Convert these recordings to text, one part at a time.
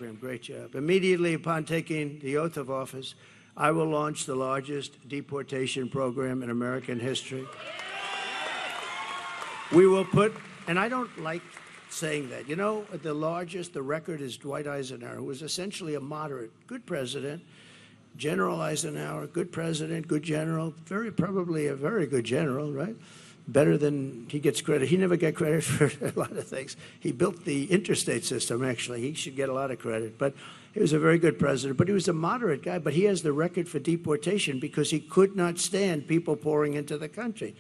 program. Great job. Immediately upon taking the oath of office, I will launch the largest deportation program in American history. We will put, and I don't like saying that, you know, the record is Dwight Eisenhower, who was essentially a moderate, good president. General Eisenhower, good president, good general, probably a very good general, right? Better than he gets credit. He never got credit for a lot of things. He built the interstate system, actually. He should get a lot of credit. But he was a very good president. But he was a moderate guy. But he has the record for deportation because he could not stand people pouring into the country.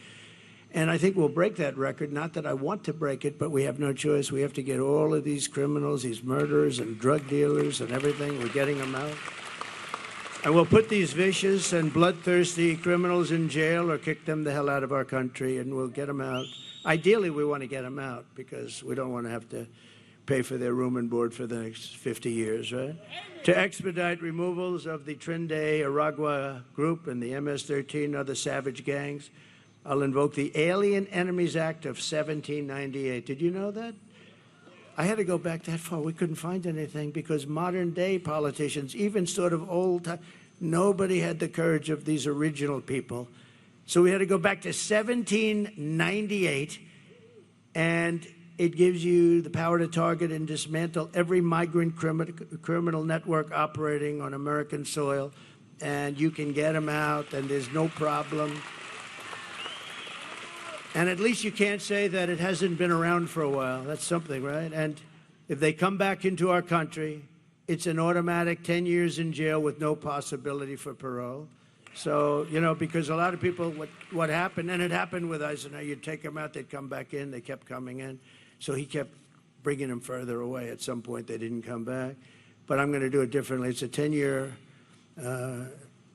And I think we'll break that record. Not that I want to break it, but we have no choice. We have to get all of these criminals, these murderers and drug dealers and everything. We're getting them out. And we'll put these vicious and bloodthirsty criminals in jail or kick them the hell out of our country, and we'll get them out. Ideally, we want to get them out because we don't want to have to pay for their room and board for the next 50 years, right? To expedite removals of the Trinidad Aragua group and the MS-13 other savage gangs, I'll invoke the Alien Enemies Act of 1798. Did you know that? I had to go back that far. We couldn't find anything because modern-day politicians, even sort of old, nobody had the courage of these original people. So we had to go back to 1798, and it gives you the power to target and dismantle every migrant criminal network operating on American soil, and you can get them out, and there's no problem. And at least you can't say that it hasn't been around for a while. That's something, right? And if they come back into our country, it's an automatic 10 years in jail with no possibility for parole. So, you know, because a lot of people, what happened, and it happened with Eisenhower, you'd take them out, they'd come back in, they kept coming in. So he kept bringing them further away. At some point, they didn't come back. But I'm going to do it differently. It's a 10-year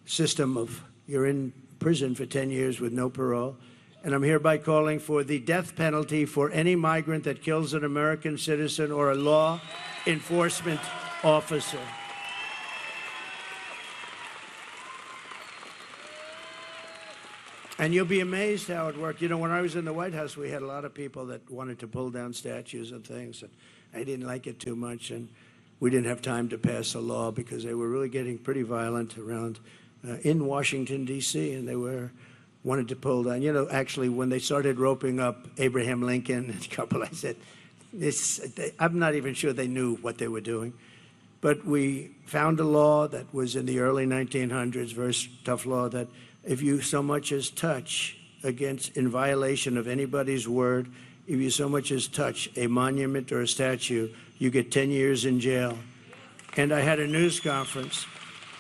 system of you're in prison for 10 years with no parole. And I'm hereby calling for the death penalty for any migrant that kills an American citizen or a law enforcement officer. And you'll be amazed how it worked. You know, when I was in the White House, we had a lot of people that wanted to pull down statues and things, and I didn't like it too much, and we didn't have time to pass a law because they were really getting pretty violent around in Washington, D.C., and they wanted to pull down. You know, actually, when they started roping up Abraham Lincoln and a couple, I said, I'm not even sure they knew what they were doing. But we found a law that was in the early 1900s, very tough law, that if you so much as touch in violation of anybody's word, if you so much as touch a monument or a statue, you get 10 years in jail. And I had a news conference,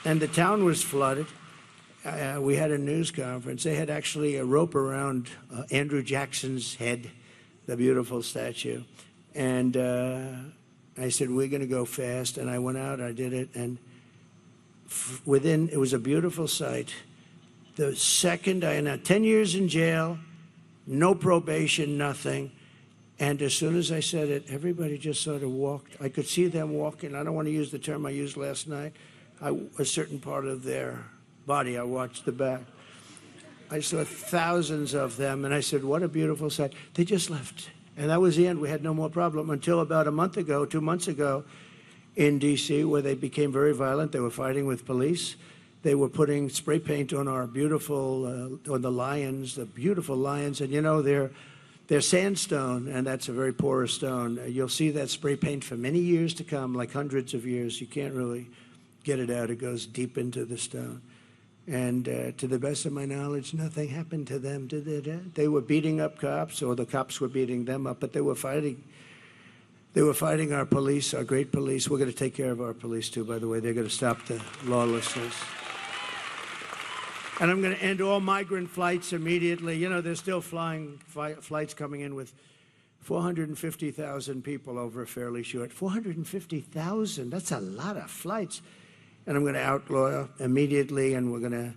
and the town was flooded. We had a news conference. They had actually a rope around Andrew Jackson's head, the beautiful statue. And I said, we're going to go fast. And I went out, I did it. And it was a beautiful sight. The second I announced, 10 years in jail, no probation, nothing. And as soon as I said it, everybody just sort of walked. I could see them walking. I don't want to use the term I used last night. A certain part of their body, I watched the back. I saw thousands of them, and I said, what a beautiful sight. They just left. And that was the end. We had no more problem until about 2 months ago in D.C., where they became very violent. They were fighting with police. They were putting spray paint on our beautiful, on the lions, the beautiful lions. And, you know, they're sandstone, and that's a very porous stone. You'll see that spray paint for many years to come, like hundreds of years. You can't really get it out. It goes deep into the stone. And to the best of my knowledge, nothing happened to them, did it? They were beating up cops, or the cops were beating them up, but they were fighting. They were fighting our police, our great police. We're going to take care of our police, too, by the way. They're going to stop the lawlessness. And I'm going to end all migrant flights immediately. You know, they're still flying flights coming in with 450,000 people over a fairly short. 450,000, that's a lot of flights. And I'm going to outlaw immediately, and we're going to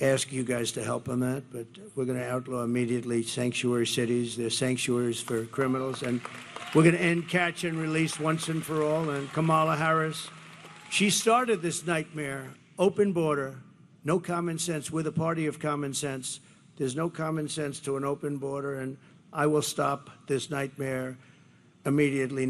ask you guys to help on that, but we're going to outlaw immediately sanctuary cities. They're sanctuaries for criminals, and we're going to end catch and release once and for all. And Kamala Harris, she started this nightmare, open border, no common sense. We're the party of common sense. There's no common sense to an open border, and I will stop this nightmare immediately.